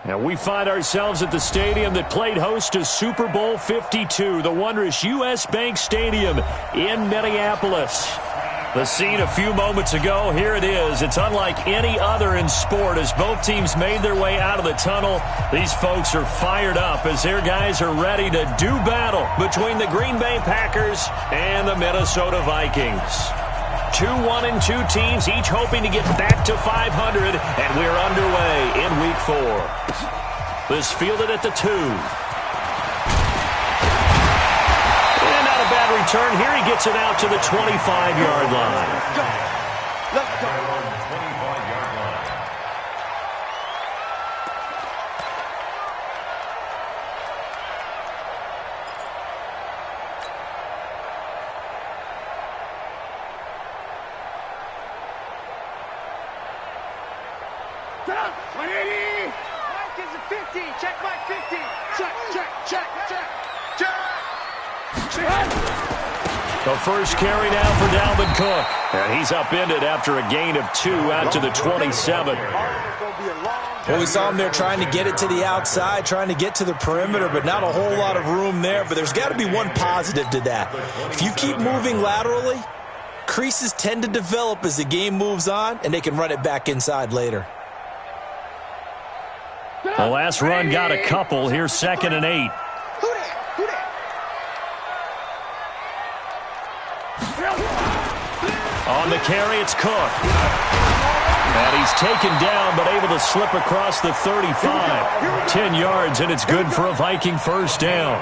And we find ourselves at the stadium that played host to Super Bowl 52, the wondrous U.S. Bank Stadium in Minneapolis. The scene a few moments ago, here it is. It's unlike any other in sport as both teams made their way out of the tunnel. These folks are fired up as their guys are ready to do battle between the Green Bay Packers and the Minnesota Vikings. 2-1-2 teams, each hoping to get back to 500, and we're underway in Week 4. This fielded at the 2. And not a bad return. Here he gets it out to the 25-yard line. Let's go. Stop! 180! Mike is a 50. Check Mike 50. Check. The first carry now for Dalvin Cook. And he's upended after a gain of 2 out to the 27. Well, we saw him there trying to get it to the outside, trying to get to the perimeter, but not a whole lot of room there. But there's got to be one positive to that. If you keep moving laterally, creases tend to develop as the game moves on, and they can run it back inside later. The last run got a couple. Here's 2nd and 8. On the carry, it's Cook. And he's taken down, but able to slip across the 35. 10 yards, and it's good for a Viking first down.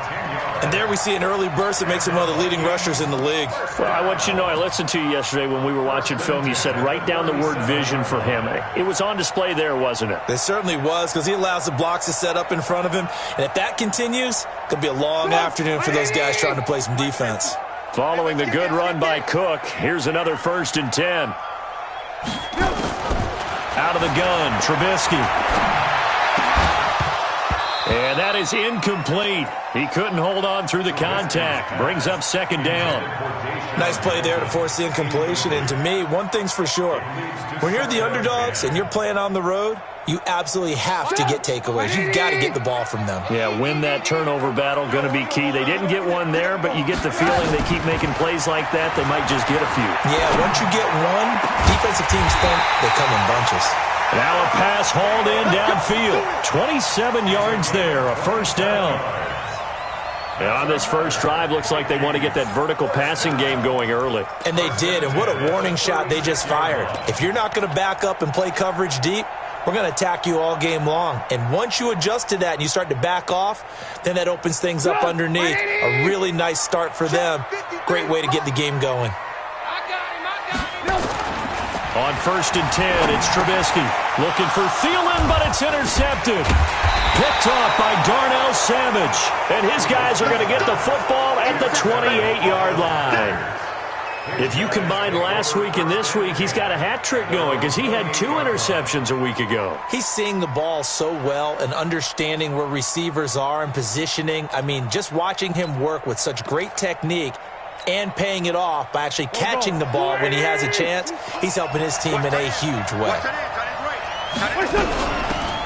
And there we see an early burst that makes him one of the leading rushers in the league. Well, I want you to know, I listened to you yesterday when we were watching film. You said write down the word vision for him. It was on display there, wasn't it? It certainly was, because he allows the blocks to set up in front of him. And if that continues, it could be a long afternoon for those guys trying to play some defense. Following the good run by Cook, here's another 1st and 10. Out of the gun, Trubisky. And that is incomplete. He couldn't hold on through the contact. Brings up 2nd down. Nice play there to force the incompletion. And to me, one thing's for sure. When you're the underdogs and you're playing on the road, you absolutely have to get takeaways. You've got to get the ball from them. Yeah, win that turnover battle, going to be key. They didn't get one there, but you get the feeling they keep making plays like that, they might just get a few. Yeah, once you get one, defensive teams think they come in bunches. Now a pass hauled in downfield. 27 yards there, a 1st down. And on this first drive, looks like they want to get that vertical passing game going early. And they did, and what a warning shot they just fired. If you're not going to back up and play coverage deep, we're going to attack you all game long. And once you adjust to that and you start to back off, then that opens things up underneath. A really nice start for them. Great way to get the game going. On 1st and 10, it's Trubisky. Looking for Thielen, but it's intercepted. Picked off by Darnell Savage. And his guys are going to get the football at the 28-yard line. If you combine last week and this week, he's got a hat trick going because he had 2 interceptions a week ago. He's seeing the ball so well and understanding where receivers are and positioning. I mean, just watching him work with such great technique and paying it off by actually catching the ball when he has a chance, he's helping his team in a huge way.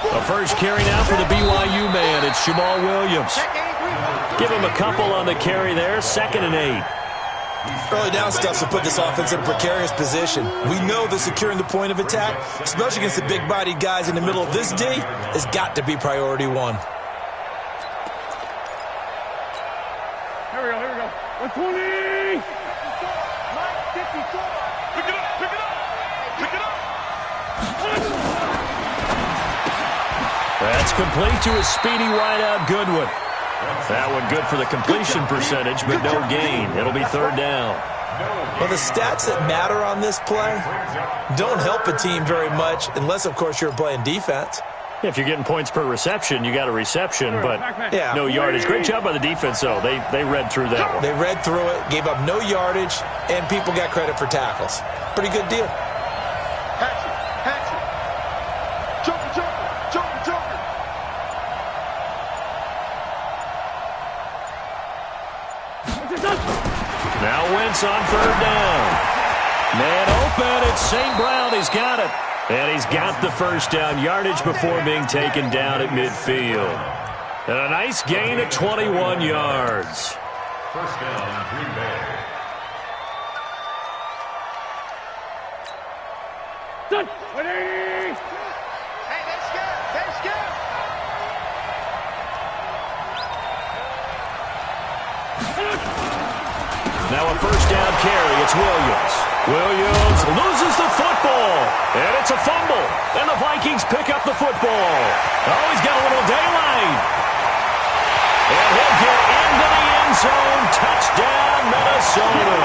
The first carry now for the BYU man. It's Jamal Williams. Give him a couple on the carry there. 2nd and 8. Early down stuff to put this offense in a precarious position. We know that securing the point of attack, especially against the big-bodied guys in the middle of this D, has got to be priority 1. Here we go. 120! Pick it up! That's complete to a speedy wideout Goodwin. That one good for the completion percentage, but no gain. It'll be 3rd down. Well, the stats that matter on this play don't help a team very much unless, of course, you're playing defense. If you're getting points per reception, you got a reception, but no yardage. Great job by the defense, though. They read through that one. They read through it, gave up no yardage, and people got credit for tackles. Pretty good deal. Now Wentz on 3rd down. Man open, it's St. Brown. He's got it. And he's got the first down yardage before being taken down at midfield. And a nice gain of 21 yards. First down, Green Bay. Done. 180. Hey, that's good. That's good. Now a first down carry. It's Williams. Williams loses the football. And it's a fumble. And the Vikings pick up the football. Oh, he's got a little daylight. And he'll get into the end zone. Touchdown, Minnesota.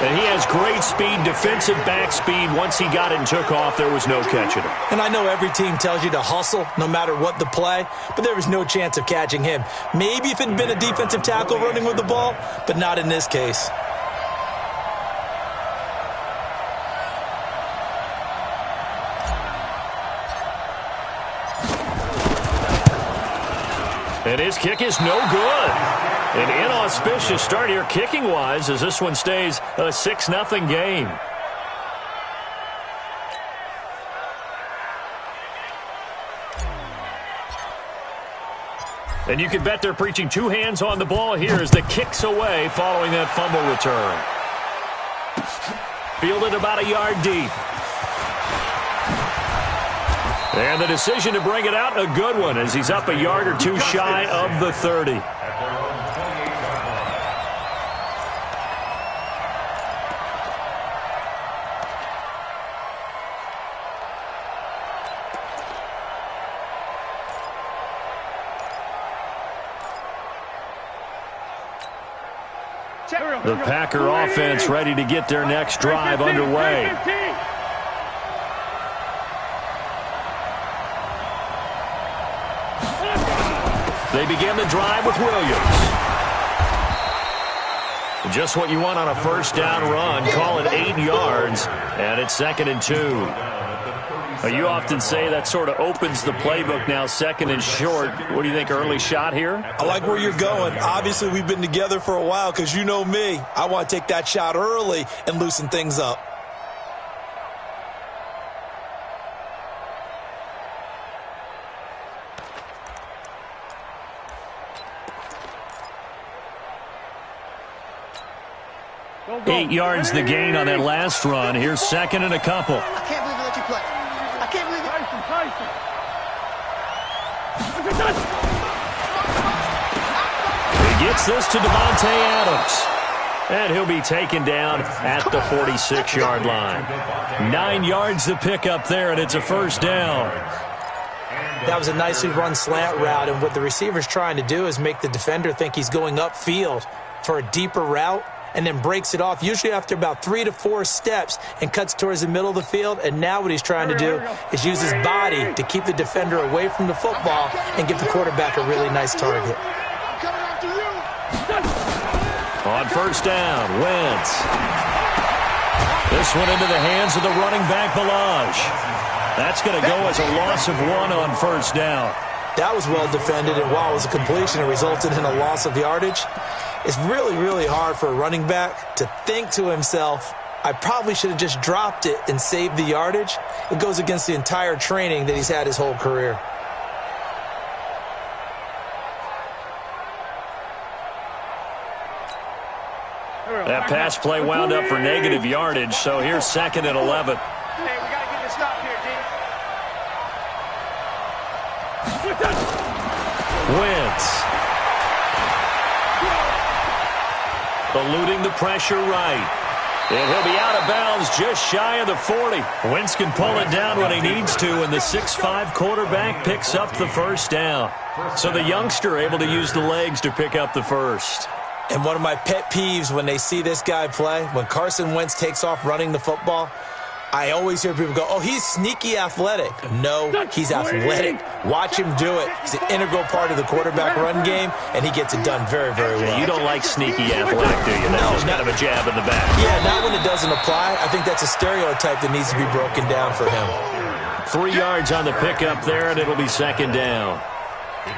And he has great speed, defensive back speed. Once he got it and took off, there was no catching him. And I know every team tells you to hustle no matter what the play, but there was no chance of catching him. Maybe if it had been a defensive tackle running with the ball, but not in this case. And his kick is no good. An inauspicious start here kicking-wise as this one stays a 6-0 game. And you can bet they're preaching two hands on the ball here as the kick's away following that fumble return. Fielded about a yard deep. And the decision to bring it out, a good one, as he's up a yard or two shy of the 30. The Packer offense ready to get their next drive underway. They begin the drive with Williams. Just what you want on a first down run. Call it 8 yards, and it's 2nd and 2. You often say that sort of opens the playbook now, 2nd and short. What do you think, early shot here? I like where you're going. Obviously, we've been together for a while because you know me. I want to take that shot early and loosen things up. Eight yards the gain on that last run. Here's 2nd and a couple. I can't believe I let you play. I can't believe it. He gets this to Devontae Adams. And he'll be taken down at the 46-yard line. 9 yards to pick up there, and it's a first down. That was a nicely run slant route, and what the receiver's trying to do is make the defender think he's going upfield for a deeper route, and then breaks it off, usually after about 3 to 4 steps, and cuts towards the middle of the field. And now what he's trying to do is use his body to keep the defender away from the football and give the quarterback a really nice target. On first down, Wentz. This one into the hands of the running back, Balaj. That's going to go as a loss of 1 on first down. That was well defended, and while it was a completion, it resulted in a loss of yardage. It's really, really hard for a running back to think to himself, I probably should have just dropped it and saved the yardage. It goes against the entire training that he's had his whole career. That pass play wound up for negative yardage, so here's 2nd and 11. Hey, we got to get this stop here, D. Wentz. Eluding the pressure right. And he'll be out of bounds just shy of the 40. Wentz can pull it down when he needs to, and the 6'5" quarterback picks up the first down. So the youngster able to use the legs to pick up the first. And one of my pet peeves when they see this guy play, when Carson Wentz takes off running the football, I always hear people go, oh, he's sneaky athletic. No, he's athletic. Watch him do it. He's an integral part of the quarterback run game, and he gets it done very, very well. You don't like sneaky athletic, do you? That's just kind of a jab in the back. Yeah, not when it doesn't apply. I think that's a stereotype that needs to be broken down for him. 3 yards on the pickup there, and it'll be 2nd down.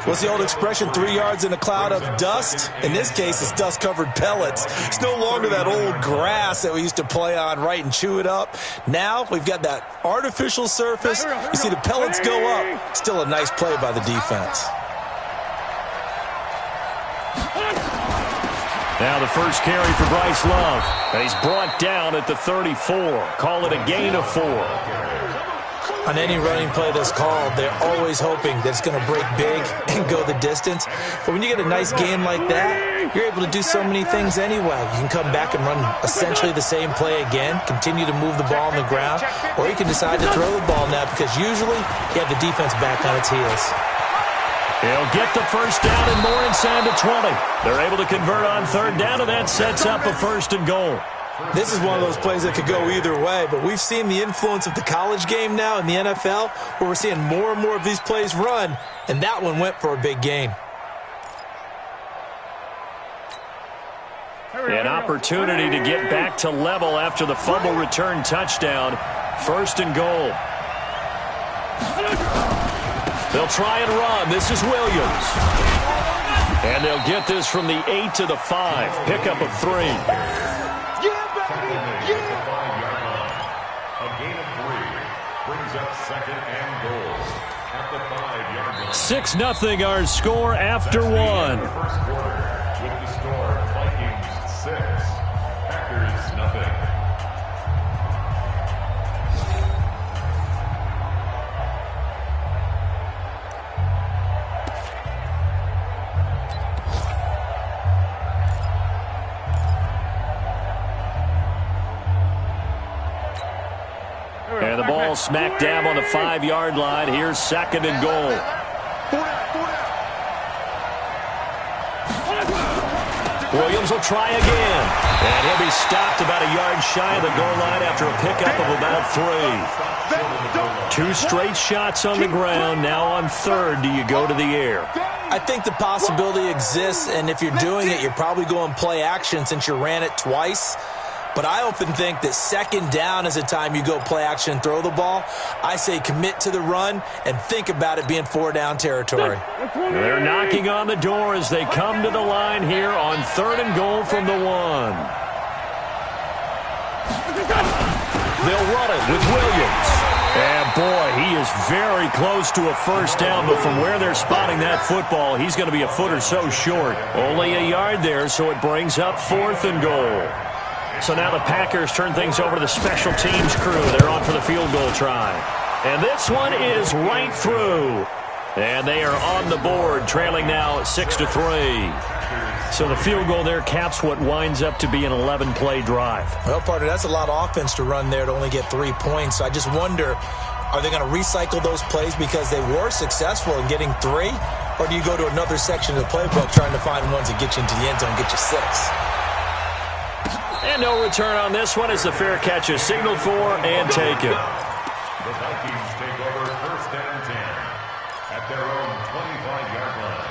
What's the old expression, 3 yards in a cloud of dust? In this case, it's dust-covered pellets. It's no longer that old grass that we used to play on, right, and chew it up. Now we've got that artificial surface. You see the pellets go up. Still a nice play by the defense. Now the first carry for Bryce Love. And he's brought down at the 34. Call it a gain of 4. On any running play that's called, they're always hoping that it's going to break big and go the distance. But when you get a nice gain like that, you're able to do so many things anyway. You can come back and run essentially the same play again, continue to move the ball on the ground, or you can decide to throw the ball now because usually you have the defense back on its heels. He'll get the first down and more inside the 20. They're able to convert on third down, and that sets up a 1st and goal. This is one of those plays that could go either way, but we've seen the influence of the college game now in the NFL, where we're seeing more and more of these plays run, and that one went for a big gain. An opportunity to get back to level after the fumble return touchdown. 1st and goal. They'll try and run. This is Williams. And they'll get this from the 8 to the 5. Pickup of 3. A gain of 3 brings up 2nd and goal at the 5-yard line. 6-0 our score after 1. First quarter with the score Vikings 6, Packers nothing. And the ball smack dab on the 5-yard line. Here's 2nd and goal. Williams will try again. And he'll be stopped about a yard shy of the goal line after a pickup of about 3. 2 straight shots on the ground. Now on 3rd, do you go to the air? I think the possibility exists, and if you're doing it, you're probably going play action since you ran it twice. But I often think that 2nd down is the time you go play action and throw the ball. I say commit to the run and think about it being 4-down territory. They're knocking on the door as they come to the line here on 3rd and goal from the 1. They'll run it with Williams. And boy, he is very close to a 1st down, but from where they're spotting that football, he's going to be a foot or so short. Only a yard there, so it brings up 4th and goal. So now the Packers turn things over to the special teams crew. They're on for the field goal try. And this one is right through. And they are on the board, trailing now 6-3. So the field goal there caps what winds up to be an 11-play drive. Well, partner, that's a lot of offense to run there to only get 3 points. So I just wonder, are they going to recycle those plays because they were successful in getting 3? Or do you go to another section of the playbook trying to find ones that get you into the end zone and get you 6? And no return on this one as the fair catch is signaled for and taken. The Vikings take over 1st and 10 at their own 25-yard line.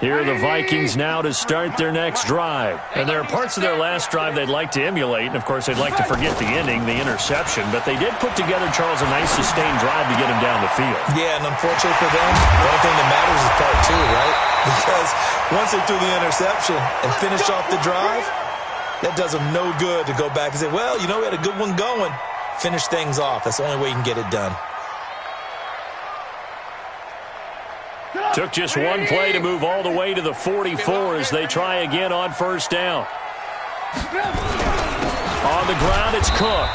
Here are the Vikings now to start their next drive. And there are parts of their last drive they'd like to emulate. And, of course, they'd like to forget the ending, the interception. But they did put together, Charles, a nice sustained drive to get him down the field. Yeah, and unfortunately for them, the only thing that matters is part 2, right? Because once they threw the interception and finished off the drive, that does them no good to go back and say, well, you know, we had a good one going. Finish things off. That's the only way you can get it done. Took just one play to move all the way to the 44 as they try again on 1st down. On the ground, it's Cook.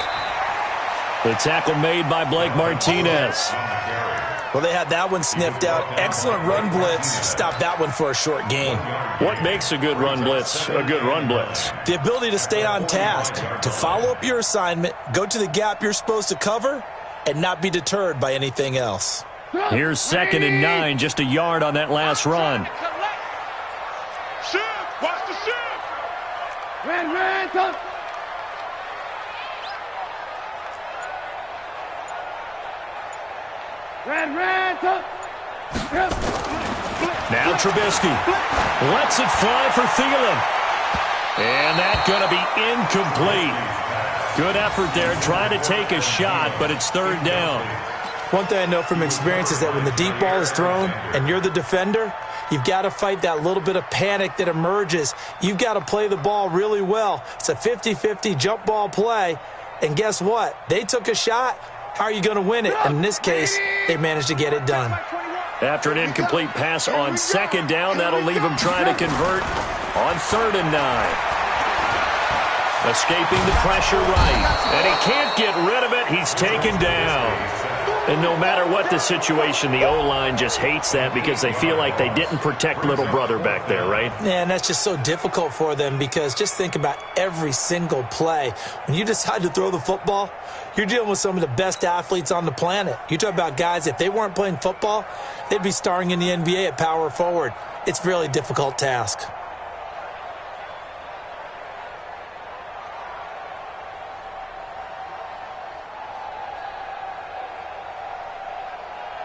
The tackle made by Blake Martinez. Well, they had that one sniffed out. Excellent run blitz. Stopped that one for a short gain. What makes a good run blitz a good run blitz? The ability to stay on task, to follow up your assignment, go to the gap you're supposed to cover, and not be deterred by anything else. Here's 2nd and 9, just a yard on that last run. Shift! Watch the shift! Red, up! Red, up! Blitz! Now Trubisky lets it fly for Thielen. And that's going to be incomplete. Good effort there trying to take a shot, but it's third down. One thing I know from experience is that when the deep ball is thrown and you're the defender, you've got to fight that little bit of panic that emerges. You've got to play the ball really well. It's a 50-50 jump ball play. And guess what? They took a shot. How are you going to win it? And in this case, they managed to get it done. After an incomplete pass on second down, that'll leave him trying to convert on 3rd and 9. Escaping the pressure right. And he can't get rid of it. He's taken down. And no matter what the situation, the O-line just hates that because they feel like they didn't protect little brother back there, right? Yeah, and that's just so difficult for them because just think about every single play. When you decide to throw the football, you're dealing with some of the best athletes on the planet. You talk about guys, if they weren't playing football, they'd be starring in the NBA at power forward. It's a really difficult task.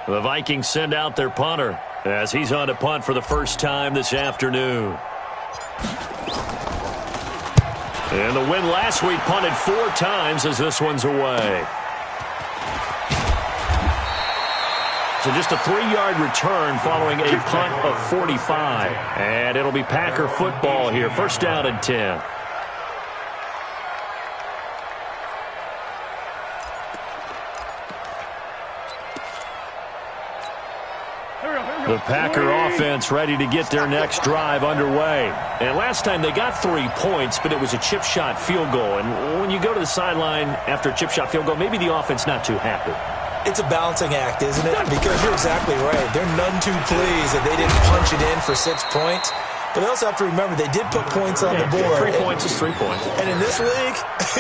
The Vikings send out their punter as he's on to punt for the first time this afternoon. And the win last week punted 4 times as this one's away. So just a 3-yard return following a punt of 45. And it'll be Packer football here. First down and 10. The Packer offense ready to get their next drive underway. And last time they got 3 points, but it was a chip shot field goal. And when you go to the sideline after a chip shot field goal, maybe the offense not too happy. It's a balancing act, isn't it? Because you're exactly right. They're none too pleased that they didn't punch it in for 6 points. But they also have to remember they did put points on the board. 3 points is 3 points. And in this league,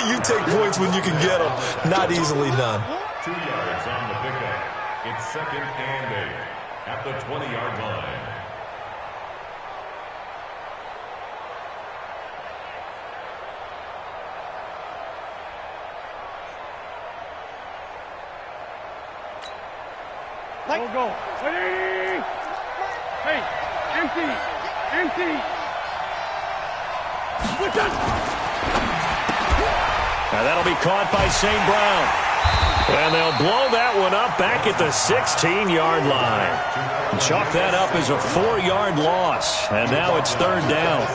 you take points when you can get them. Not easily done. 2 yards on the pickup. It's 2nd and 8 at the 20-yard line. Go. Ready? Hey, empty. Now that'll be caught by St. Brown. And they'll blow that one up back at the 16-yard line. Chalk that up as a 4-yard loss. And now it's 3rd down.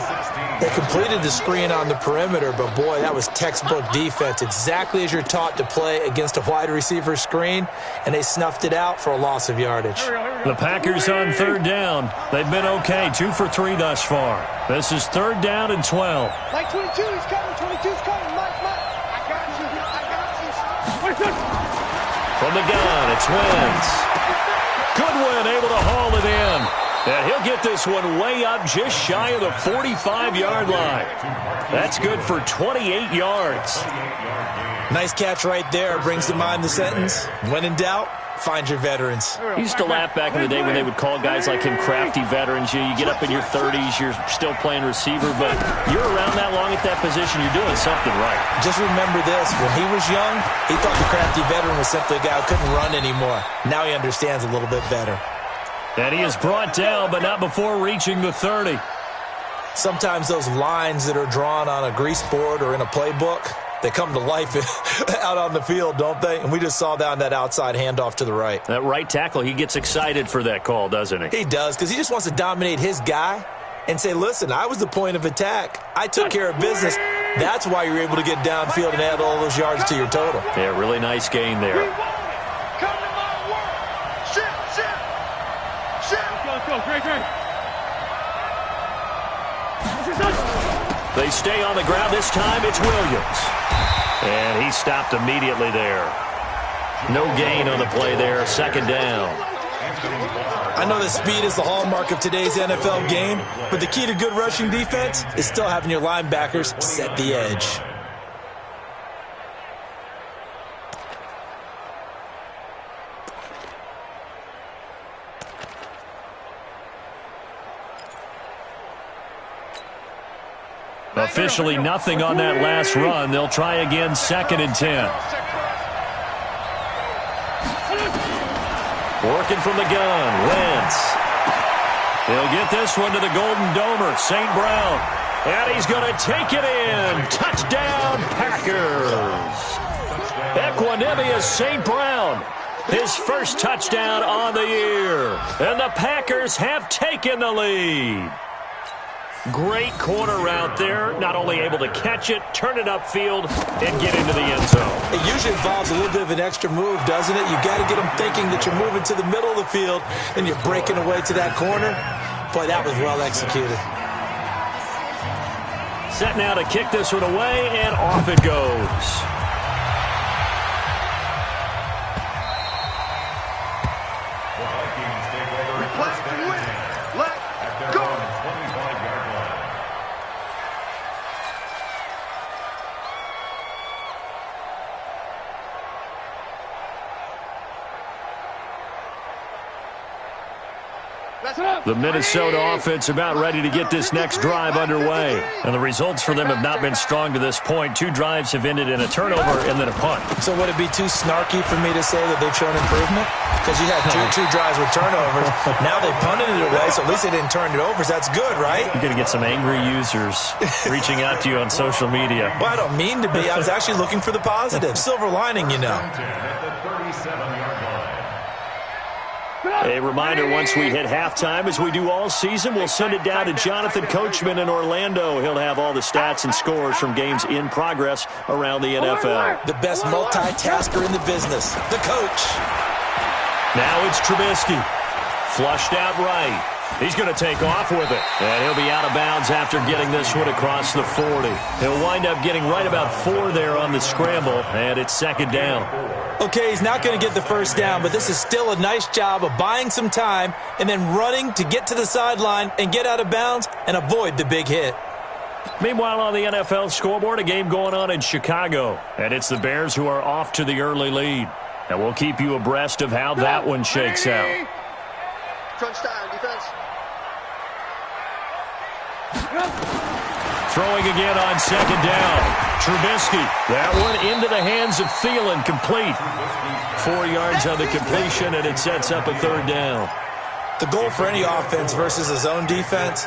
They completed the screen on the perimeter, but boy, that was textbook defense. Exactly as you're taught to play against a wide receiver screen, and they snuffed it out for a loss of yardage. The Packers on 3rd down. They've been okay, 2 for 3 thus far. This is 3rd down and 12. Mike 22, he's coming. 22's coming. Mike. I got you. From the gun, it's Wentz. Goodwin able to haul it in. And he'll get this one way up just shy of the 45-yard line. That's good for 28 yards. Nice catch right there. Brings to mind the sentence, when in doubt, find your veterans. He used to laugh back in the day when they would call guys like him crafty veterans. You get up in your 30s, you're still playing receiver, but you're around that long at that position, you're doing something right. Just remember this. When he was young, he thought the crafty veteran was simply a guy who couldn't run anymore. Now he understands a little bit better. And he is brought down, but not before reaching the 30. Sometimes those lines that are drawn on a grease board or in a playbook, they come to life out on the field, don't they? And we just saw that on that outside handoff to the right. That right tackle, he gets excited for that call, doesn't he? He does, because he just wants to dominate his guy and say, listen, I was the point of attack. I took care of business. That's why you're able to get downfield and add all those yards to your total. Yeah, really nice gain there. They stay on the ground. This time it's Williams. And he stopped immediately there. No gain on the play there. 2nd down. I know that speed is the hallmark of today's NFL game, but the key to good rushing defense is still having your linebackers set the edge. Officially nothing on that last run. They'll try again, 2nd and 10. Working from the gun, Wentz. He'll get this one to the Golden Domer, St. Brown. And he's going to take it in. Touchdown, Packers. Equanimous St. Brown. His first touchdown on the year. And the Packers have taken the lead. Great corner route there. Not only able to catch it, turn it upfield, and get into the end zone. It usually involves a little bit of an extra move, doesn't it? You've got to get them thinking that you're moving to the middle of the field and you're breaking away to that corner. Boy, that was well executed. Set now to kick this one away, and off it goes. The Vikings take over first and 10 at their own 25-yard line. The Minnesota offense about ready to get this next drive underway. And the results for them have not been strong to this point. 2 drives have ended in a turnover and then a punt. So would it be too snarky for me to say that they've shown improvement? Because you had two drives with turnovers. Now they punted it away, so at least they didn't turn it over. So that's good, right? You're going to get some angry users reaching out to you on social media. Well, I don't mean to be. I was actually looking for the positive. Silver lining, you know. At the 37-yard line. A reminder, once we hit halftime, as we do all season, we'll send it down to Jonathan Coachman in Orlando. He'll have all the stats and scores from games in progress around the NFL. The best multitasker in the business, the coach. Now it's Trubisky. Flushed out right. He's going to take off with it. And he'll be out of bounds after getting this one across the 40. He'll wind up getting right about 4 there on the scramble, and it's second down. Okay, he's not going to get the first down, but this is still a nice job of buying some time and then running to get to the sideline and get out of bounds and avoid the big hit. Meanwhile, on the NFL scoreboard, a game going on in Chicago. And it's the Bears who are off to the early lead. And we'll keep you abreast of how that one shakes out. Crunch time, defense. Throwing again on second down. Trubisky. That one into the hands of Thielen, complete. 4 yards on the completion, and it sets up a third down. The goal for any offense versus a zone defense,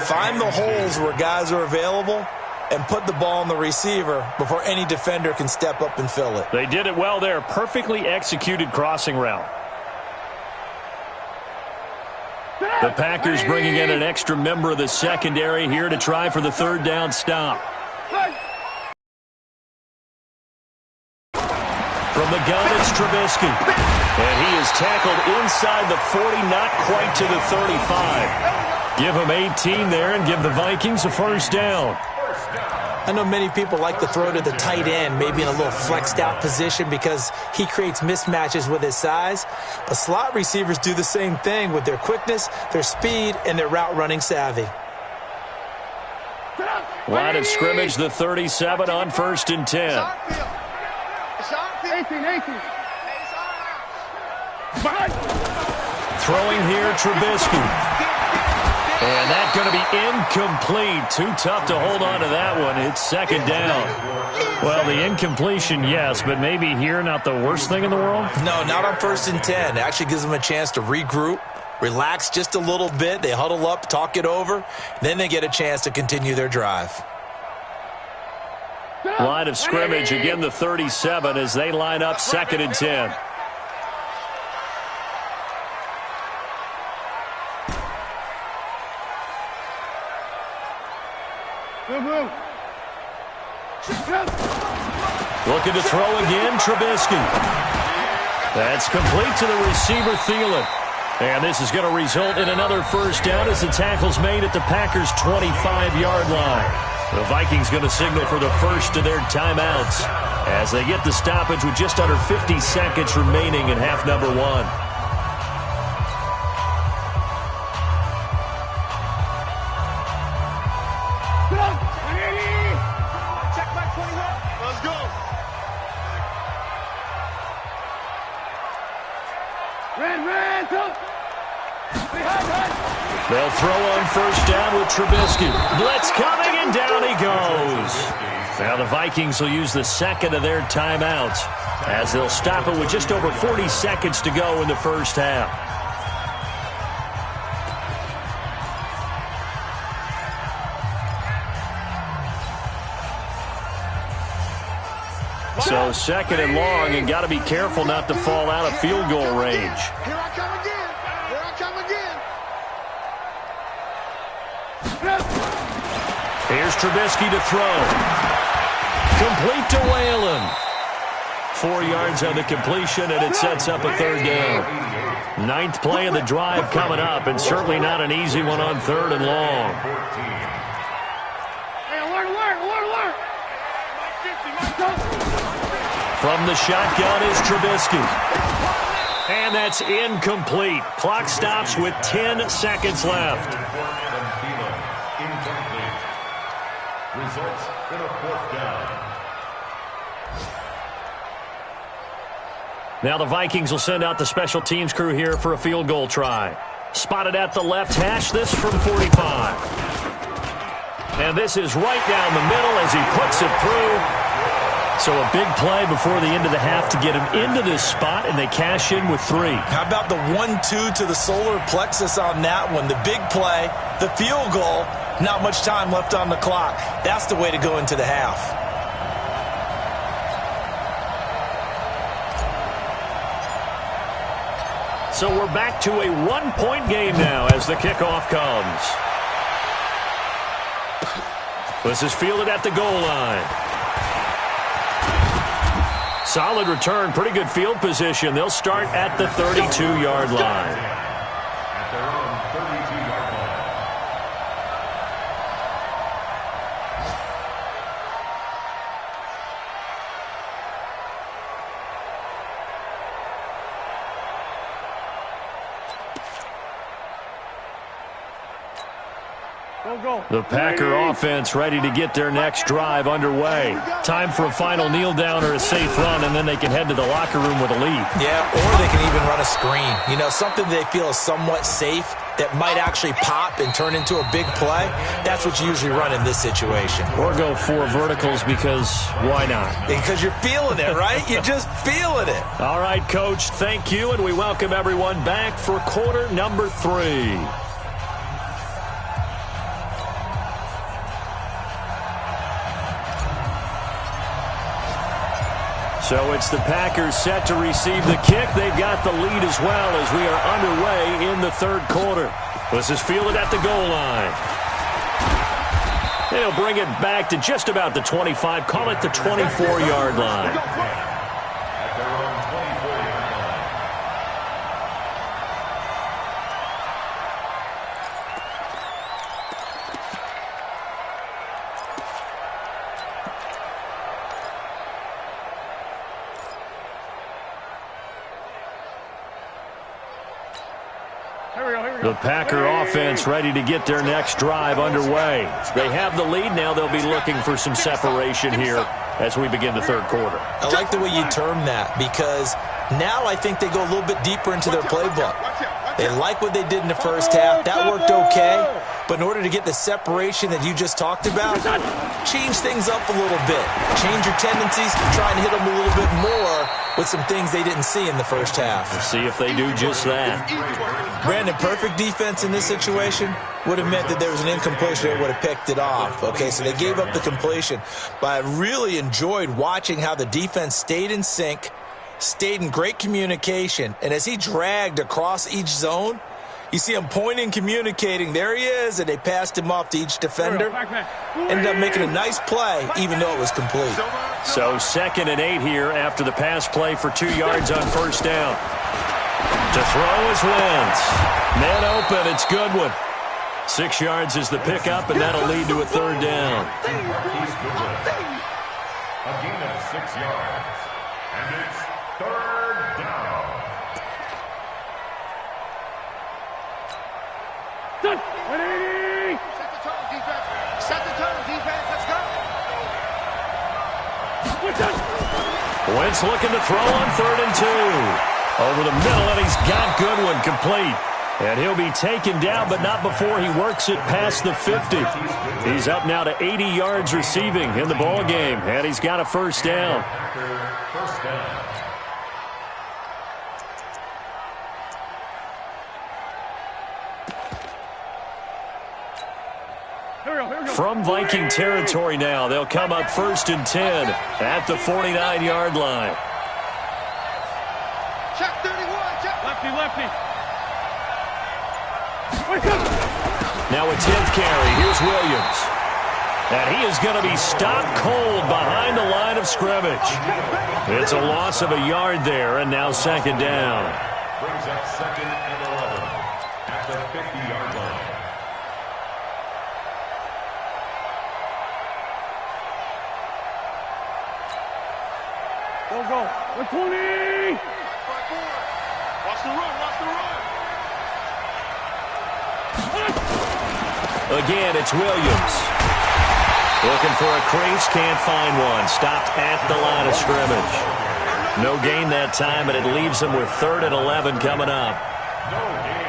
find the holes where guys are available and put the ball on the receiver before any defender can step up and fill it. They did it well there. Perfectly executed crossing route. The Packers bringing in an extra member of the secondary here to try for the third down stop. From the gun, it's Trubisky. And he is tackled inside the 40, not quite to the 35. Give him 18 there and give the Vikings a first down. I know many people like to throw to the tight end, maybe in a little flexed out position because he creates mismatches with his size. But slot receivers do the same thing with their quickness, their speed, and their route running savvy. Line of scrimmage, the 37 on 1st and 10. 18. Throwing here, Trubisky. And that's going to be incomplete. Too tough to hold on to that one. It's second down. Well, the incompletion, yes, but maybe here not the worst thing in the world? No, not on 1st and 10. It actually gives them a chance to regroup, relax just a little bit. They huddle up, talk it over. Then they get a chance to continue their drive. Line of scrimmage, again the 37 as they line up 2nd and 10. Looking to throw again, Trubisky. That's complete to the receiver, Thielen. And this is going to result in another first down as the tackle's made at the Packers' 25-yard line. The Vikings going to signal for the first of their timeouts as they get the stoppage with just under 50 seconds remaining in half number 1. They'll throw on first down with Trubisky. Blitz coming, and down he goes. Now the Vikings will use the second of their timeouts as they'll stop it with just over 40 seconds to go in the first half. So second and long, and got to be careful not to fall out of field goal range. Here I come again. Here I come again. Here's Trubisky to throw. Complete to Whalen. 4 yards on the completion, and it sets up a third down. 9th play of the drive coming up, and certainly not an easy one on 3rd and long. Hey, alert. From the shotgun is Trubisky. And that's incomplete. Clock stops with 10 seconds left. Incomplete. Results in a 4th down. Now the Vikings will send out the special teams crew here for a field goal try. Spotted at the left hash, this from 45. And this is right down the middle as he puts it through. So a big play before the end of the half to get him into this spot, and they cash in with 3. How about the 1-2 to the solar plexus on that one? The big play, the field goal, not much time left on the clock. That's the way to go into the half. So we're back to a 1-point game now as the kickoff comes. This is fielded at the goal line. Solid return, pretty good field position. They'll start at the 32-yard line. At their own 32-yard line. The Packer offense ready to get their next drive underway. Time for a final kneel down or a safe run, and then they can head to the locker room with a lead. Yeah, or they can even run a screen. You know, something they feel is somewhat safe that might actually pop and turn into a big play. That's what you usually run in this situation. Or go 4 verticals because why not? Because you're feeling it, right? You're just feeling it. All right, Coach, thank you, and we welcome everyone back for quarter number 3. So it's the Packers set to receive the kick. They've got the lead as well as we are underway in the 3rd quarter. This is fielded at the goal line. They'll bring it back to just about the 25. Call it the 24-yard line. At their own 24-yard line. The Packer offense ready to get their next drive underway. They have the lead. Now they'll be looking for some separation here as we begin the 3rd quarter. I like the way you term that because now I think they go a little bit deeper into their playbook. They like what they did in the first half. That worked okay. But in order to get the separation that you just talked about, change things up a little bit. Change your tendencies, try and hit them a little bit more with some things they didn't see in the first half. We'll see if they do just that. Brandon, perfect defense in this situation would have meant that there was an incompletion. They would have picked it off. Okay, so they gave up the completion. But I really enjoyed watching how the defense stayed in sync, stayed in great communication, and as he dragged across each zone, you see him pointing, communicating. There he is, and they passed him off to each defender. Ended up making a nice play, even though it was complete. So 2nd and 8 here after the pass play for 2 yards on 1st down. To throw is Wentz. Man open, it's Goodwin. 6 yards is the pickup, and that'll lead to a 3rd down. A gain of 6 yards. And it's 3rd down. Set the tone, defense. Set the tone, defense. Let's go. Wentz looking to throw on 3rd and 2. Over the middle, and he's got Goodwin complete. And he'll be taken down, but not before he works it past the 50. He's up now to 80 yards receiving in the ball game, and he's got a 1st down. First down. From Viking territory now, they'll come up 1st and 10 at the 49-yard line. Check 31, check. Lefty. Now a 10th carry. Here's Williams. And he is going to be stopped cold behind the line of scrimmage. It's a loss of a yard there, and now 2nd down. Brings up 2nd and 11 at the 50-yard line. Go. 120. Watch the run. Again, it's Williams. Looking for a crease, can't find one. Stopped at the line of scrimmage. No gain that time, and it leaves them with 3rd and 11 coming up.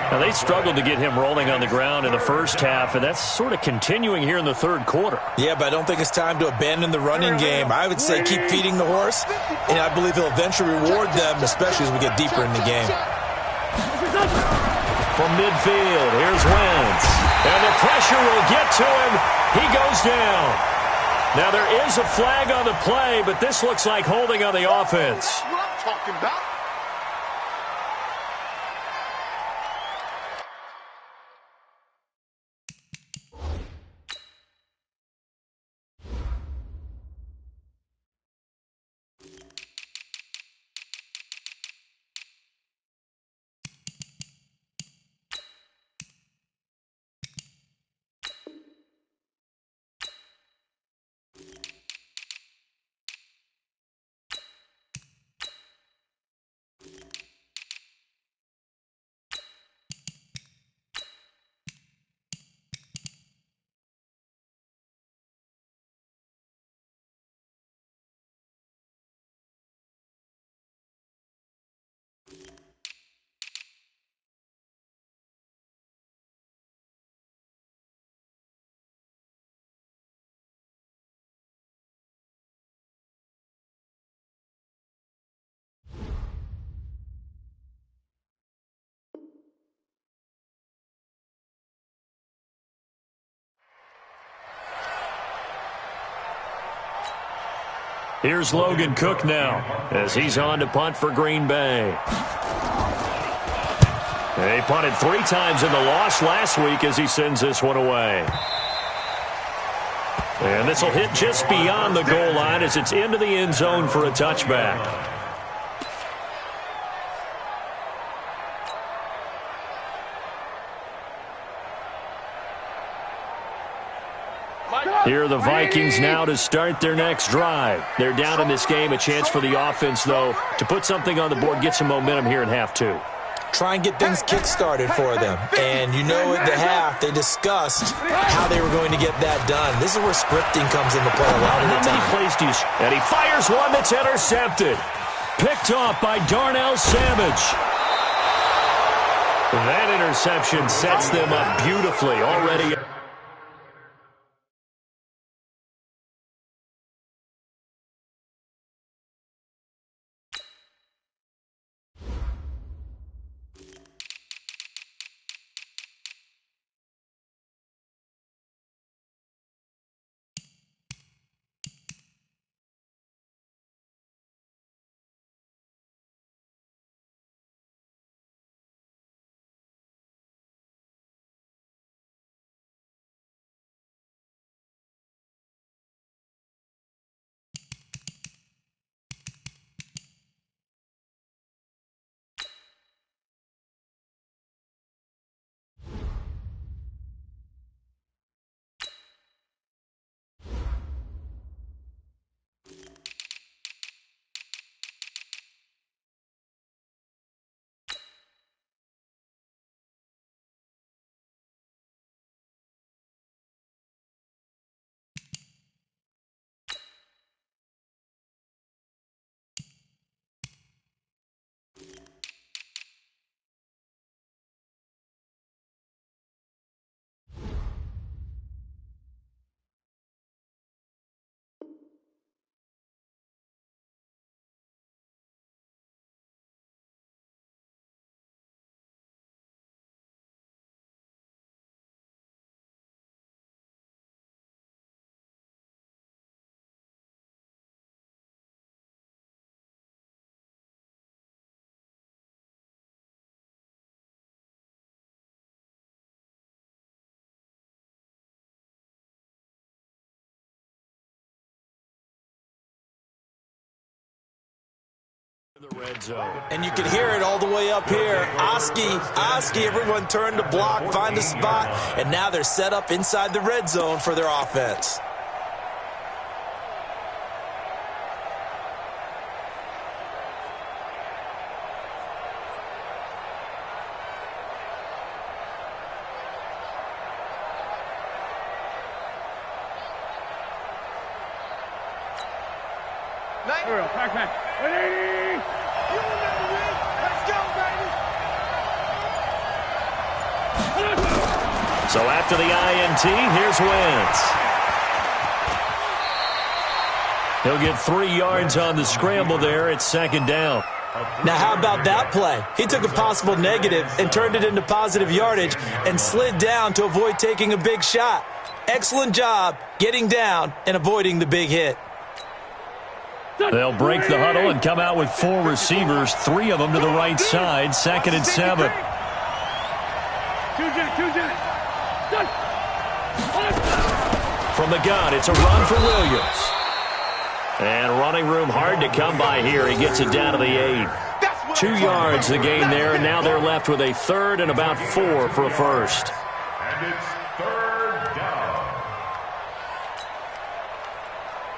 Now, they struggled to get him rolling on the ground in the first half, and that's sort of continuing here in the 3rd quarter. Yeah, but I don't think it's time to abandon the running game. I would say keep feeding the horse, and I believe he'll eventually reward them, especially as we get deeper in the game. From midfield, here's Wentz. And the pressure will get to him. He goes down. Now, there is a flag on the play, but this looks like holding on the offense. That's what I'm talking about. Here's Logan Cook now as he's on to punt for Green Bay. They punted 3 times in the loss last week as he sends this one away. And this will hit just beyond the goal line as it's into the end zone for a touchback. Here are the Vikings now to start their next drive. They're down in this game. A chance for the offense, though, to put something on the board, get some momentum here in half 2. Try and get things kick-started for them. And you know at the half, they discussed how they were going to get that done. This is where scripting comes into play a lot of the time. How many plays do you... And he fires one that's intercepted. Picked off by Darnell Savage. That interception sets them up beautifully already. The red zone. And you can hear it all the way up here. Oski, everyone turned to block, find a spot, and now they're set up inside the red zone for their offense. So after the INT, here's Wentz. He'll get 3 yards on the scramble there. It's second down. Now, how about that play? He took a possible negative and turned it into positive yardage and slid down to avoid taking a big shot. Excellent job getting down and avoiding the big hit. They'll break the huddle and come out with 4 receivers, 3 of them to the right side, 2nd and 7. From the gun, it's a run for Williams. And running room hard to come by here. He gets it down to the 8. 2 yards the gain there, and now they're left with a 3rd and about 4 for a first. And it's 3rd down.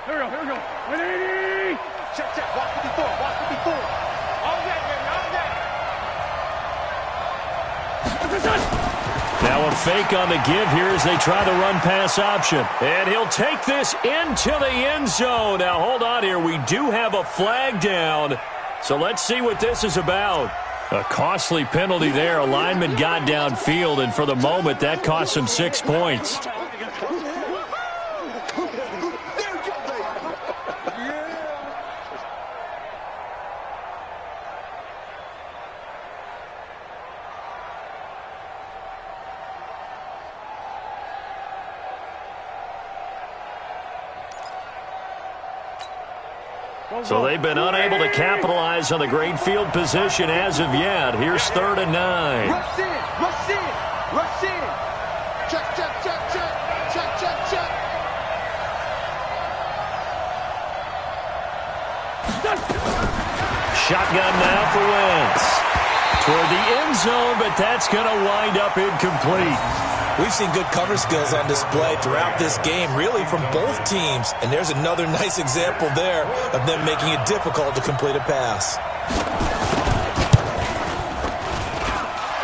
Here we go. 180. Check. Walk 54. All day, baby, all day. Now a fake on the give here as they try the run-pass option. And he'll take this into the end zone. Now, hold on here. We do have a flag down. So let's see what this is about. A costly penalty there. A lineman got downfield, and for the moment, that cost him 6 points. So they've been unable to capitalize on the great field position as of yet. Here's 3rd and 9. Rush in. Check. Shotgun now for Wentz. Toward the end zone, but that's going to wind up incomplete. We've seen good cover skills on display throughout this game, really from both teams. And there's another nice example there of them making it difficult to complete a pass.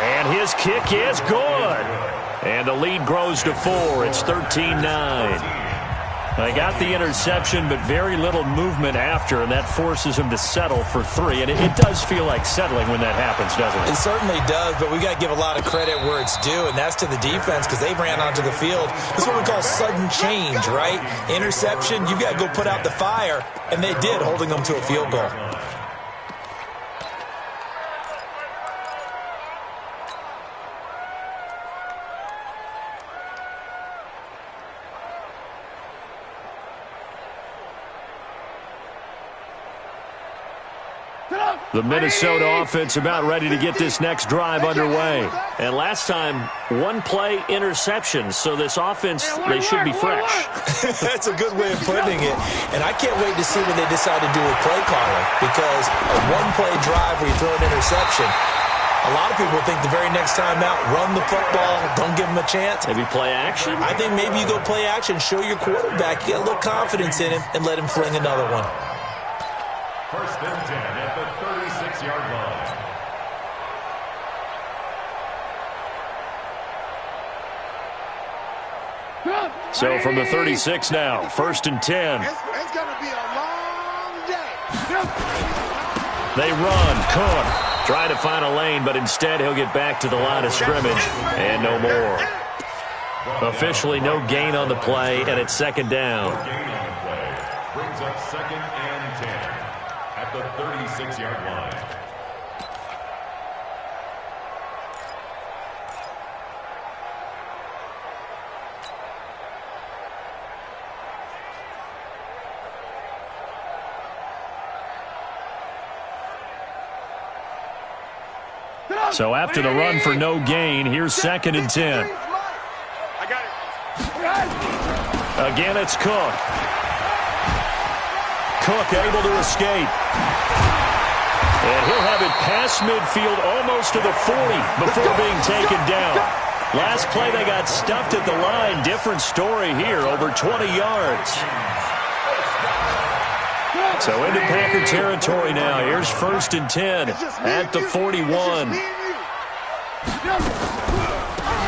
And his kick is good. And the lead grows to 4. It's 13-9. They got the interception, but very little movement after, and that forces him to settle for 3. And it does feel like settling when that happens, doesn't it? It certainly does, but we got to give a lot of credit where it's due, and that's to the defense because they ran onto the field. This is what we call sudden change, right? Interception, you got to go put out the fire, and they did, holding them to a field goal. The Minnesota offense about ready to get this next drive underway. And last time, 1-play interception. So this offense, they should be fresh. That's a good way of putting it. And I can't wait to see what they decide to do with play calling. Because a 1-play drive where you throw an interception, a lot of people think the very next time out, run the football, don't give them a chance. Maybe play action? I think maybe you go play action, show your quarterback, get a little confidence in him, and let him fling another one. 1st and 10 at the 36-yard line. So from the 36 now, 1st and 10. It's going to be a long day. They run. Cook trying to find a lane, but instead he'll get back to the line of scrimmage and no more. Officially no gain on the play, and it's 2nd down. Gain on the play brings up 2nd and 10 at the 36-yard line. So after the run for no gain, here's 2nd and 10. I got it. Again, it's Cook. Cook able to escape. drive it past midfield, almost to the 40 before being taken down. Last play, they got stuffed at the line. Different story here, over 20 yards. So into Packer territory now. Here's 1st and 10 at the 41.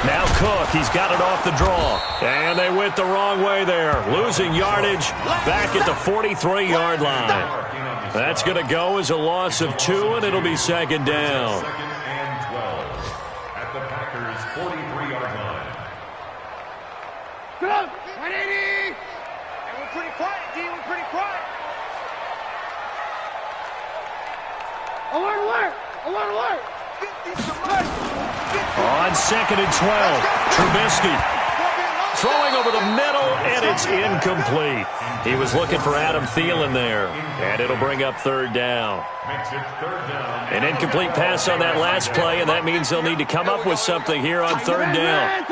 Now Cook, he's got it off the draw. And they went the wrong way there. Losing yardage back at the 43-yard line. That's going to go as a loss of 2, and it'll be 2nd down. 2nd and 12 at the Packers' 43-yard line. Go! 180! And we're pretty quiet, D. We're pretty quiet. Alert, alert! Alert, alert! On 2nd and 12, Trubisky throwing over the middle, and it's incomplete. He was looking for Adam Thielen there, and it'll bring up 3rd down. Makes it 3rd down. An incomplete pass on that last play, and that means they'll need to come up with something here on 3rd down.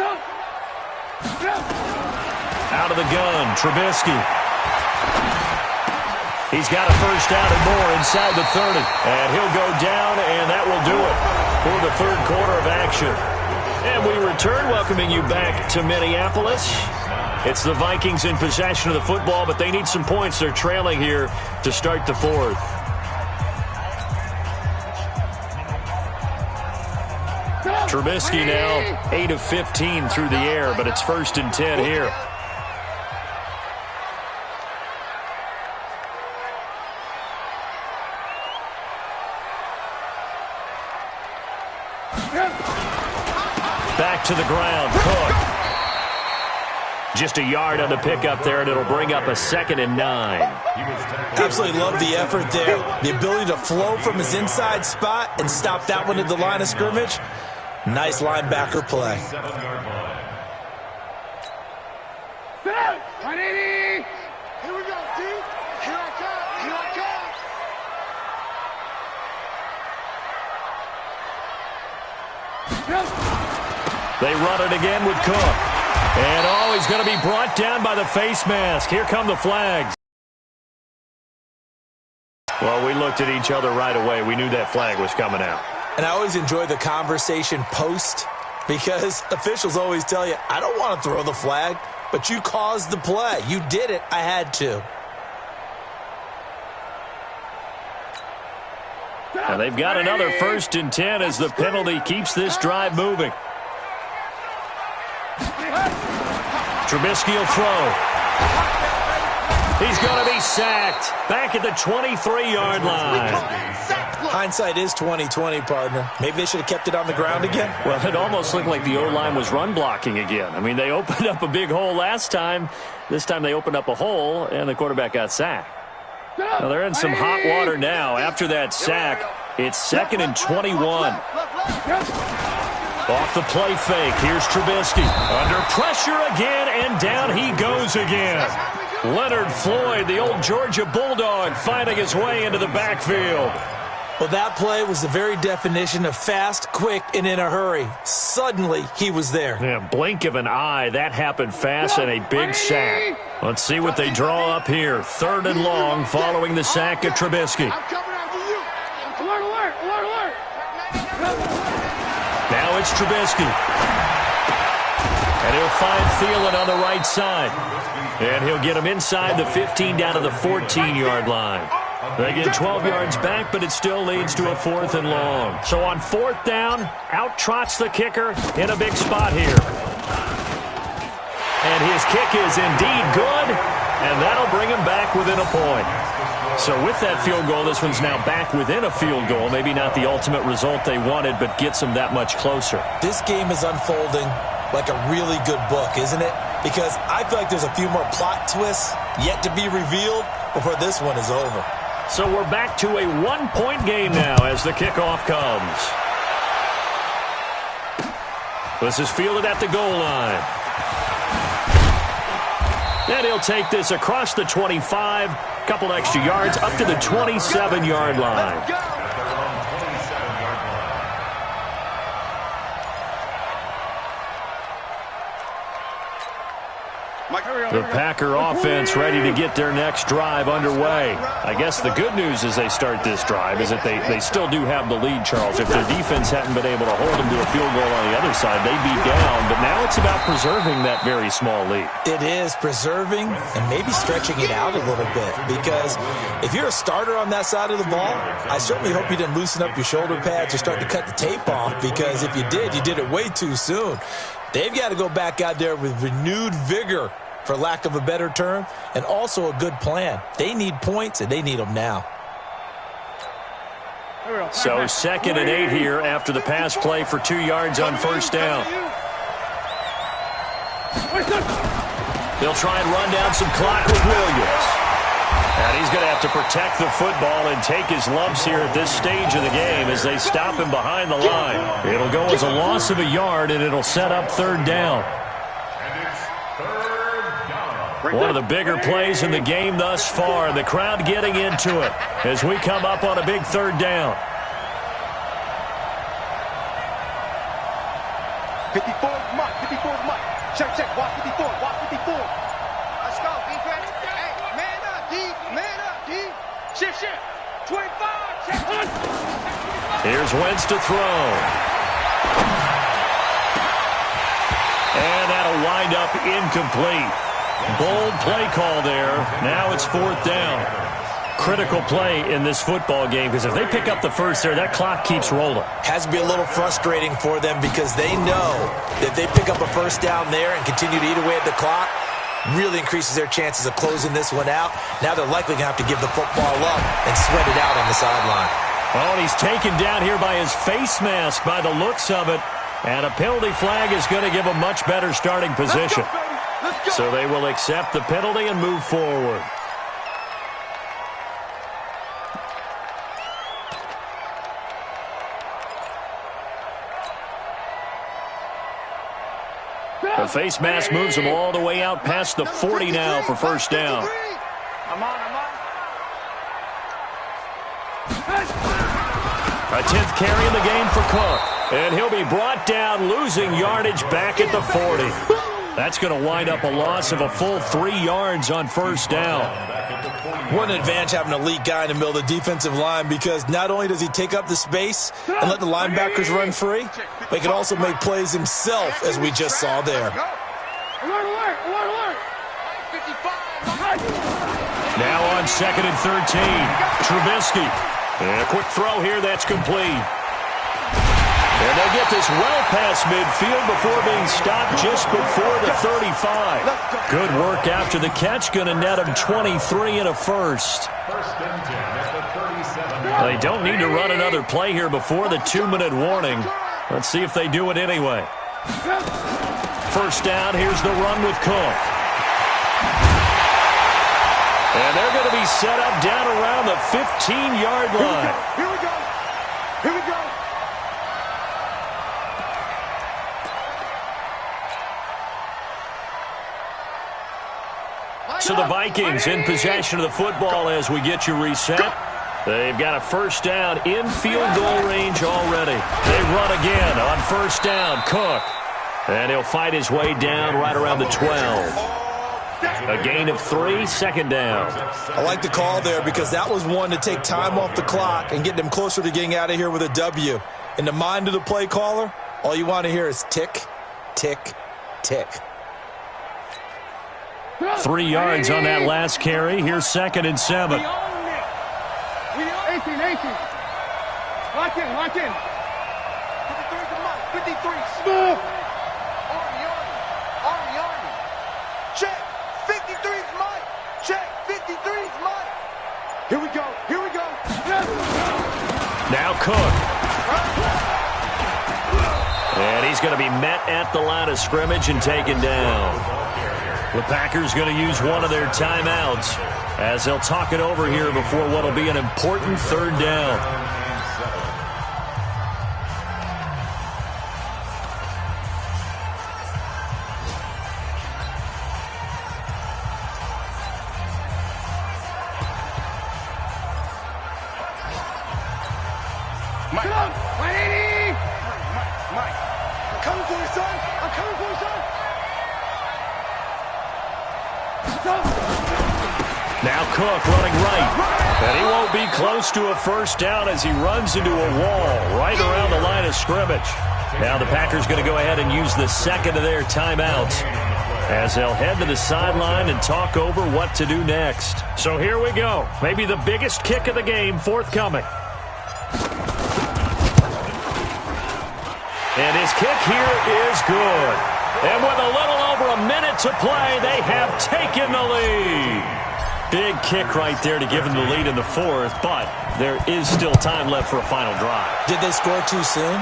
Out of the gun, Trubisky. He's got a 1st down and more inside the 30. And he'll go down, and that will do it for the 3rd quarter of action. And we return, welcoming you back to Minneapolis. It's the Vikings in possession of the football, but they need some points. They're trailing here to start the 4th. Trubisky now 8 of 15 through the air, but it's 1st and 10 here. Back to the ground, Cook. Just a yard on the pickup there, and it'll bring up a 2nd and 9. Absolutely love the effort there. The ability to flow from his inside spot and stop that one at the line of scrimmage. Nice linebacker play. 7-yard line. 180! Here we go, D. Here I come. Here I come. They run it again with Cook. And, he's going to be brought down by the face mask. Here come the flags. Well, we looked at each other right away. We knew that flag was coming out. And I always enjoy the conversation post because officials always tell you, I don't want to throw the flag, but you caused the play. You did it. I had to. And they've got another 1st and 10 as the penalty keeps this drive moving. Trubisky will throw. He's going to be sacked back at the 23-yard line. Hindsight is 20/20, partner. Maybe they should have kept it on the ground again. Well, it almost looked like the O-line was run blocking again. I mean, they opened up a big hole last time. This time they opened up a hole, and the quarterback got sacked. Well, they're in some hot water now. After that sack, it's 2nd and 21. Off the play fake, here's Trubisky. Under pressure again, and down he goes again. Leonard Floyd, the old Georgia Bulldog, finding his way into the backfield. Well, that play was the very definition of fast, quick, and in a hurry. Suddenly, he was there. Yeah, blink of an eye, that happened fast, and a big sack. Let's see what they draw up here. 3rd and long following the sack of Trubisky. I'm coming after you. Alert, alert, alert, alert. Now it's Trubisky. And he'll find Thielen on the right side. And he'll get him inside the 15 down to the 14-yard line. They get 12 yards back, but it still leads to a 4th and long. So on 4th down, out trots the kicker in a big spot here. And his kick is indeed good, and that'll bring him back within a point. So with that field goal, this one's now back within a field goal. Maybe not the ultimate result they wanted, but gets them that much closer. This game is unfolding like a really good book, isn't it? Because I feel like there's a few more plot twists yet to be revealed before this one is over. So we're back to a 1-point game now as the kickoff comes. This is fielded at the goal line. And he'll take this across the 25, couple extra yards, up to the 27-yard line. The Packer offense ready to get their next drive underway. I guess the good news as they start this drive is that they still do have the lead, Charles. If their defense hadn't been able to hold them to a field goal on the other side, they'd be down. But now it's about preserving that very small lead. It is preserving and maybe stretching it out a little bit, because if you're a starter on that side of the ball, I certainly hope you didn't loosen up your shoulder pads or start to cut the tape off, because if you did it way too soon. They've got to go back out there with renewed vigor, for lack of a better term, and also a good plan. They need points, and they need them now. So 2nd and 8 here after the pass play for 2 yards on first down. They'll try and run down some clock with Williams. And he's going to have to protect the football and take his lumps here at this stage of the game as they stop him behind the line. It'll go as a loss of a yard, and it'll set up 3rd down. One of the bigger plays in the game thus far. The crowd getting into it as we come up on a big 3rd down. 54 Mike, 54 Mike. Check, watch 54, watch 54. Let's go, defense. Hey, man up, D. Shift. 25, check. Here's Wentz to throw. And that'll wind up incomplete. Bold play call there. Now it's 4th down. Critical play in this football game, because if they pick up the first there, that clock keeps rolling. Has to be a little frustrating for them, because they know that if they pick up a first down there and continue to eat away at the clock, really increases their chances of closing this one out. Now they're likely going to have to give the football up and sweat it out on the sideline. Oh, and he's taken down here by his face mask by the looks of it. And a penalty flag is going to give a much better starting position. So they will accept the penalty and move forward. The face mask moves him all the way out past the 40 now for first down. I'm on. A 10th carry in the game for Cook. And he'll be brought down, losing yardage back at the 40. That's going to wind up a loss of a full 3 yards on first down. What an advantage having an elite guy in the middle of the defensive line, because not only does he take up the space and let the linebackers run free, but he can also make plays himself, as we just saw there. Now on 2nd and 13, Trubisky. And a quick throw here, that's complete. And they get this well past midfield before being stopped just before the 35. Good work after the catch, going to net him 23 and a first. They don't need to run another play here before the 2-minute warning. Let's see if they do it anyway. First down, here's the run with Cook. And they're going to be set up down around the 15-yard line. Here we go. So the Vikings in possession of the football as we get you reset. They've got a first down in field goal range already. They run again on first down. Cook. And he'll fight his way down right around the 12. A gain of 3, 2nd down. I like the call there, because that was one to take time off the clock and get them closer to getting out of here with a W. In the mind of the play caller, all you want to hear is tick, tick, tick. 3 yards on that last carry. Here's 2nd and 7. 18. Lock in. 53. Smooth. Army. Check. 53's Mike. Check. 53's Mike. Here we go. Now Cook. And he's going to be met at the line of scrimmage and taken down. The Packers going to use one of their timeouts as they'll talk it over here before what will be an important 3rd down. Mike. 180. Mike. I'm coming for you, son. Now Cook running right. And he won't be close to a first down as he runs into a wall right around the line of scrimmage. Now the Packers going to go ahead and use the second of their timeouts as they'll head to the sideline and talk over what to do next. So here we go. Maybe the biggest kick of the game forthcoming. And his kick here is good. And with a little over a minute to play, they have taken the lead. Big kick right there to give them the lead in the fourth, but there is still time left for a final drive. Did they score too soon?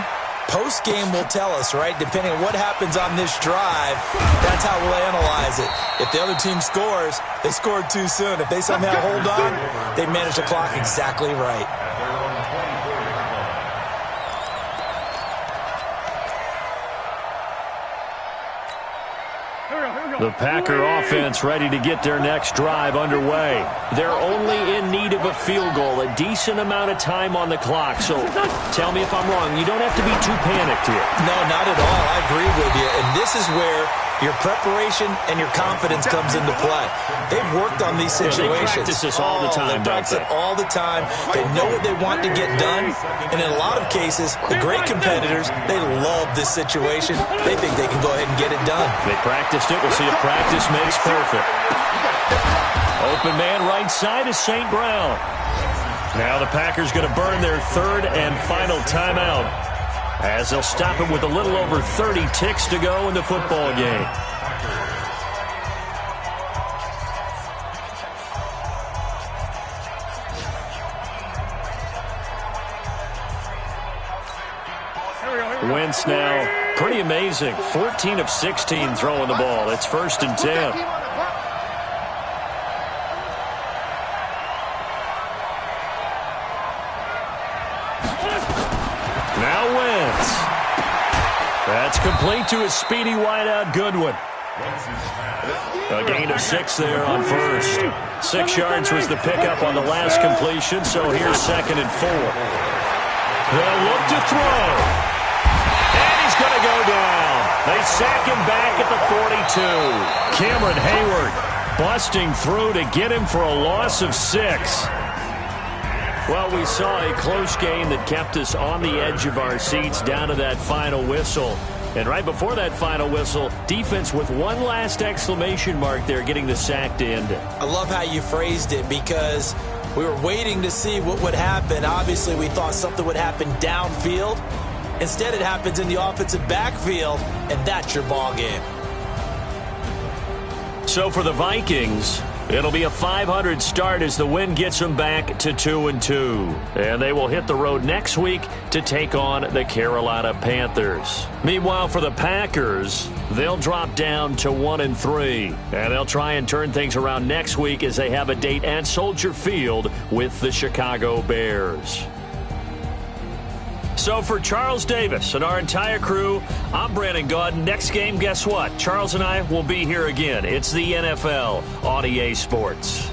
Post-game will tell us, right? Depending on what happens on this drive, that's how we'll analyze it. If the other team scores, they scored too soon. If they somehow hold on, they manage the clock exactly right. The Packer offense ready to get their next drive underway. They're only in need of a field goal, a decent amount of time on the clock. So tell me if I'm wrong. You don't have to be too panicked here. No, not at all. I agree with you. And this is where your preparation and your confidence comes into play. They've worked on these situations. They practice this all the time, They practice it all the time. They know what they want to get done. And in a lot of cases, the great competitors, they love this situation. They think they can go ahead and get it done. They practiced it. We'll see if practice makes perfect. Open man right side is St. Brown. Now the Packers going to burn their third and final timeout, as they'll stop it with a little over 30 ticks to go in the football game. Wentz now, pretty amazing. 14 of 16 throwing the ball. It's 1st and 10. Now Wentz. That's complete to his speedy wideout Goodwin. A gain of 6 there on first. 6 yards was the pickup on the last completion, so here's 2nd and 4. They'll look to throw. And he's going to go down. They sack him back at the 42. Cameron Hayward busting through to get him for a loss of 6. Well, we saw a close game that kept us on the edge of our seats down to that final whistle. And right before that final whistle, defense with one last exclamation mark there, getting the sack to end it. I love how you phrased it, because we were waiting to see what would happen. Obviously, we thought something would happen downfield. Instead, it happens in the offensive backfield, and that's your ball game. So for the Vikings, it'll be a .500 start as the win gets them back to 2-2. And they will hit the road next week to take on the Carolina Panthers. Meanwhile, for the Packers, they'll drop down to 1-3. And they'll try and turn things around next week as they have a date at Soldier Field with the Chicago Bears. So for Charles Davis and our entire crew, I'm Brandon Gaudin. Next game, guess what? Charles and I will be here again. It's the NFL on EA Sports.